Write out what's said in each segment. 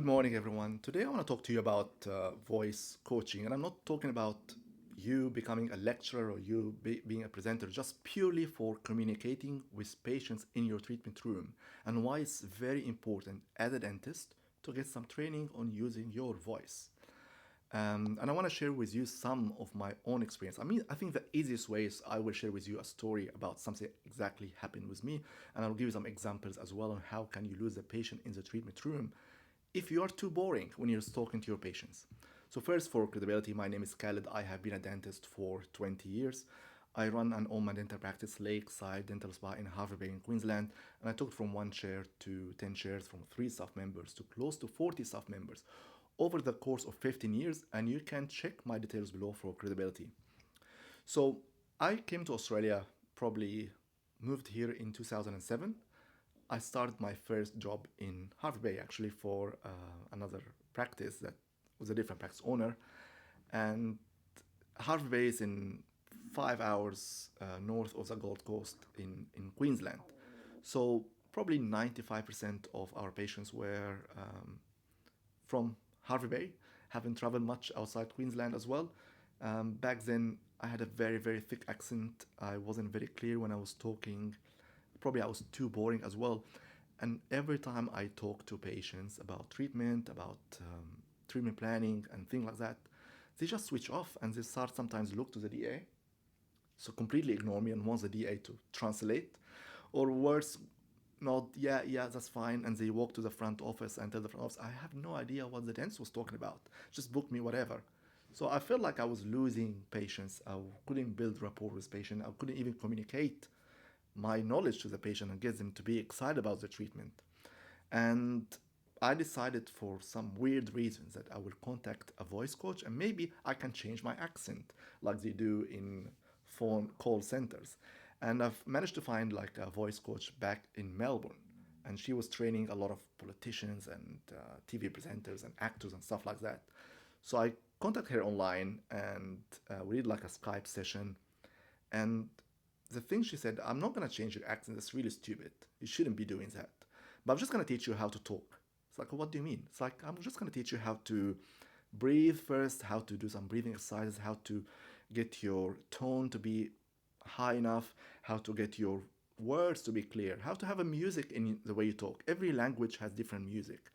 Good morning, everyone. Today I want to talk to you about voice coaching, and I'm not talking about you becoming a lecturer or being a presenter, just purely for communicating with patients in your treatment room, and why it's very important as a dentist to get some training on using your voice. And I want to share with you some of my own experience. I think the easiest way is I will share with you a story about something exactly happened with me, and I'll give you some examples as well on how can you lose a patient in the treatment room if you are too boring when you're talking to your patients. So first, for credibility, my name is Khaled. I have been a dentist for 20 years. I run and own my dental practice, Lakeside Dental Spa in Hervey Bay in Queensland, and I took from one chair to 10 chairs, from three staff members to close to 40 staff members over the course of 15 years, and you can check my details below for credibility. So I came to Australia, probably moved here in 2007. I started my first job in Hervey Bay actually for another practice that was a different practice owner. And Hervey Bay is in 5 hours north of the Gold Coast in Queensland. So probably 95% of our patients were from Hervey Bay, haven't traveled much outside Queensland as well. Back then, I had a very, very thick accent. I wasn't very clear when I was talking. Probably I was too boring as well. And every time I talk to patients about treatment, about treatment planning, and things like that, they just switch off and they start sometimes look to the DA, so completely ignore me and wants the DA to translate, or worse, nod, yeah, yeah, that's fine, and they walk to the front office and tell the front office, I have no idea what the dentist was talking about. Just book me whatever. So I felt like I was losing patients. I couldn't build rapport with patients. I couldn't even communicate my knowledge to the patient and get them to be excited about the treatment. And I decided for some weird reasons that I will contact a voice coach and maybe I can change my accent like they do in phone call centers. And I've managed to find like a voice coach back in Melbourne. And she was training a lot of politicians and TV presenters and actors and stuff like that. So I contacted her online and we did like a Skype session. And the thing she said, I'm not going to change your accent. That's really stupid. You shouldn't be doing that. But I'm just going to teach you how to talk. It's like, what do you mean? It's like, I'm just going to teach you how to breathe first, how to do some breathing exercises, how to get your tone to be high enough, how to get your words to be clear, how to have a music in the way you talk. Every language has different music.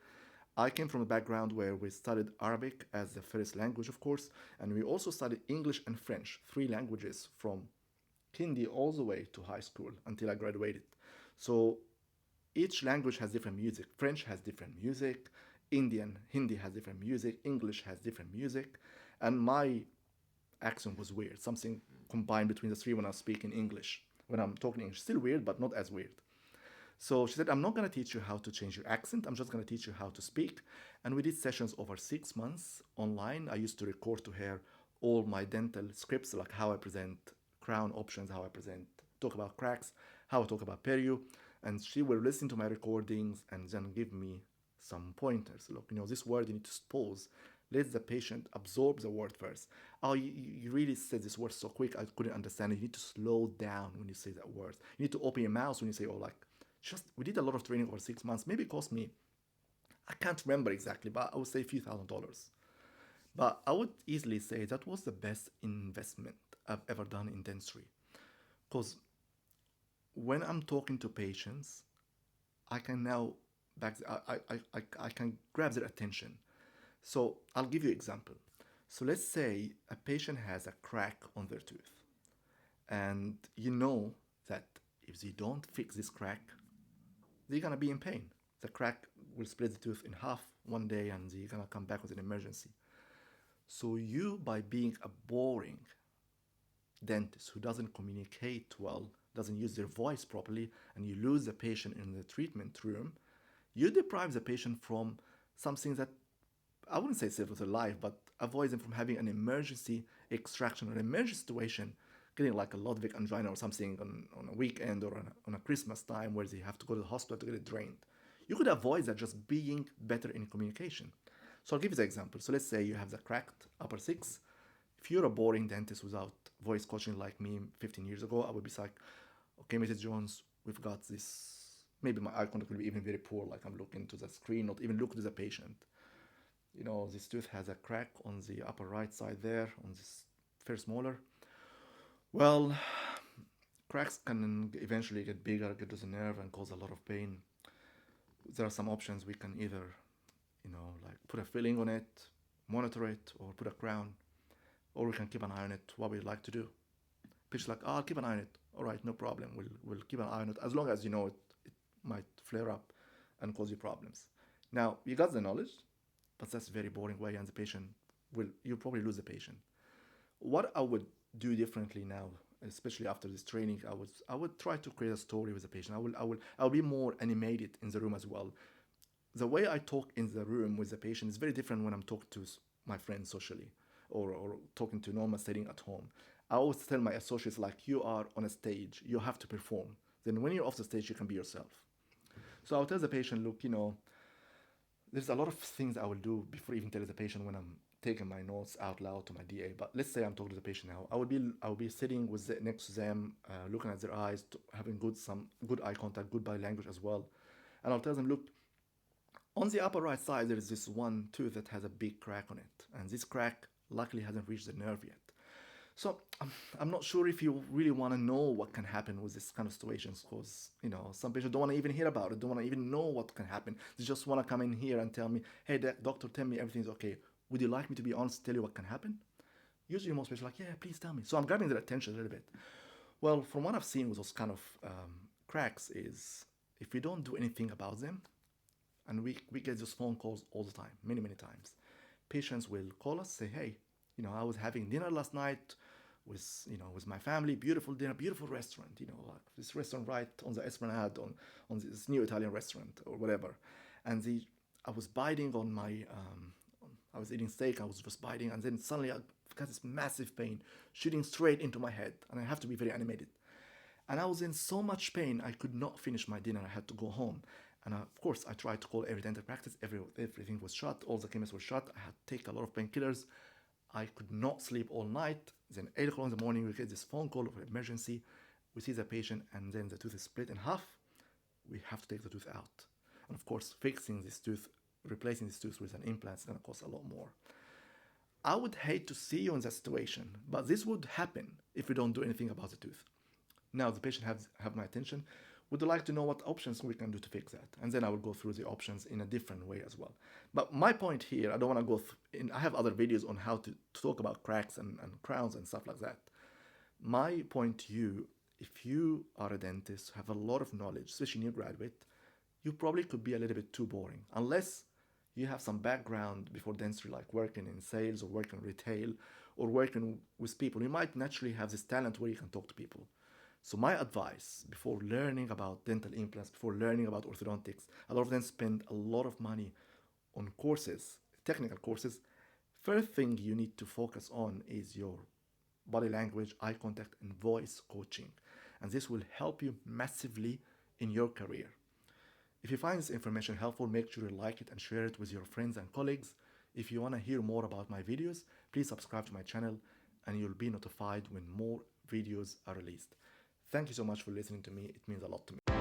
I came from a background where we studied Arabic as the first language, of course, and we also studied English and French, three languages from Hindi all the way to high school until I graduated. So each language has different music. French has different music, Hindi has different music, English has different music, and my accent was weird. Something combined between the three when I speak in English. When I'm talking English, still weird, but not as weird. So she said, I'm not going to teach you how to change your accent. I'm just going to teach you how to speak. And we did sessions over 6 months online. I used to record to her all my dental scripts, like how I present crown options, how I present, talk about cracks, how I talk about perio. And she will listen to my recordings and then give me some pointers. Look, this word you need to pause. Let the patient absorb the word first. Oh, you really said this word so quick, I couldn't understand it. You need to slow down when you say that word. You need to open your mouth when you say, oh, like, just, we did a lot of training over 6 months. Maybe it cost me, I can't remember exactly, but I would say a few $1,000s. But I would easily say that was the best investment I've ever done in dentistry. Because when I'm talking to patients, I can now I can grab their attention. So I'll give you an example. So let's say a patient has a crack on their tooth, and you know that if they don't fix this crack, they're gonna be in pain. The crack will split the tooth in half one day, and they're gonna come back with an emergency. So you, by being a boring dentist who doesn't communicate well, doesn't use their voice properly, and you lose the patient in the treatment room, you deprive the patient from something that I wouldn't say save their life, but avoid them from having an emergency extraction or an emergency situation, getting like a Ludwig angina or something on a weekend or on a Christmas time where they have to go to the hospital to get it drained. You could avoid that just being better in communication. So I'll give you the example. So let's say you have the cracked upper six. If you're a boring dentist without voice coaching like me 15 years ago, I would be like, okay, Mrs. Jones, we've got this. Maybe my eye contact will be even very poor, like I'm looking to the screen, not even looking to the patient. this tooth has a crack on the upper right side there, on this first molar. Well, cracks can eventually get bigger, get to the nerve, and cause a lot of pain. There are some options. We can either, like put a filling on it, monitor it, or put a crown, or we can keep an eye on it, what we like to do. Patient's like, I'll keep an eye on it. All right, no problem. We'll keep an eye on it as long as you know it might flare up and cause you problems. Now, you got the knowledge, but that's a very boring way, and the patient you'll probably lose the patient. What I would do differently now, especially after this training, I would try to create a story with the patient. I'll be more animated in the room as well. The way I talk in the room with the patient is very different when I'm talking to my friends socially, or talking to normal setting at home. I always tell my associates, like, you are on a stage, you have to perform. Then when you're off the stage, you can be yourself. So I'll tell the patient, look, there's a lot of things I will do before even telling the patient when I'm taking my notes out loud to my DA. But let's say I'm talking to the patient now. I will be sitting next to them, looking at their eyes, having some good eye contact, good body language as well. And I'll tell them, look, on the upper right side, there is this one tooth that has a big crack on it. And this crack luckily hasn't reached the nerve yet. So I'm not sure if you really want to know what can happen with this kind of situations, because some patients don't want to even hear about it, don't want to even know what can happen. They just want to come in here and tell me, hey, doctor, tell me everything's okay. Would you like me to be honest, tell you what can happen? Usually most patients are like, yeah, please tell me. So I'm grabbing their attention a little bit. Well, from what I've seen with those kind of cracks is, if we don't do anything about them, and we get those phone calls all the time, many, many times. Patients will call us, say, hey, I was having dinner last night with my family, beautiful dinner, beautiful restaurant, like this restaurant right on the Esplanade, on this new Italian restaurant or whatever. And I was biting on I was eating steak, I was just biting, and then suddenly I got this massive pain shooting straight into my head, and I have to be very animated. And I was in so much pain, I could not finish my dinner, I had to go home. And of course, I tried to call every dental practice, everything was shut, all the chemists were shut, I had to take a lot of painkillers. I could not sleep all night. Then 8 o'clock in the morning, we get this phone call of emergency. We see the patient, and then the tooth is split in half. We have to take the tooth out. And of course, fixing this tooth, replacing this tooth with an implant is going to cost a lot more. I would hate to see you in that situation, but this would happen if we don't do anything about the tooth. Now the patient have my attention. Would you like to know what options we can do to fix that? And then I will go through the options in a different way as well. But my point here, I don't want to go I have other videos on how to talk about cracks and crowns and stuff like that. My point to you, if you are a dentist, have a lot of knowledge, especially new graduate, you probably could be a little bit too boring. Unless you have some background before dentistry, like working in sales or working retail or working with people, you might naturally have this talent where you can talk to people. So my advice, before learning about dental implants, before learning about orthodontics, a lot of them spend a lot of money on courses, technical courses. First thing you need to focus on is your body language, eye contact, and voice coaching. And this will help you massively in your career. If you find this information helpful, make sure you like it and share it with your friends and colleagues. If you want to hear more about my videos, please subscribe to my channel and you'll be notified when more videos are released. Thank you so much for listening to me. It means a lot to me.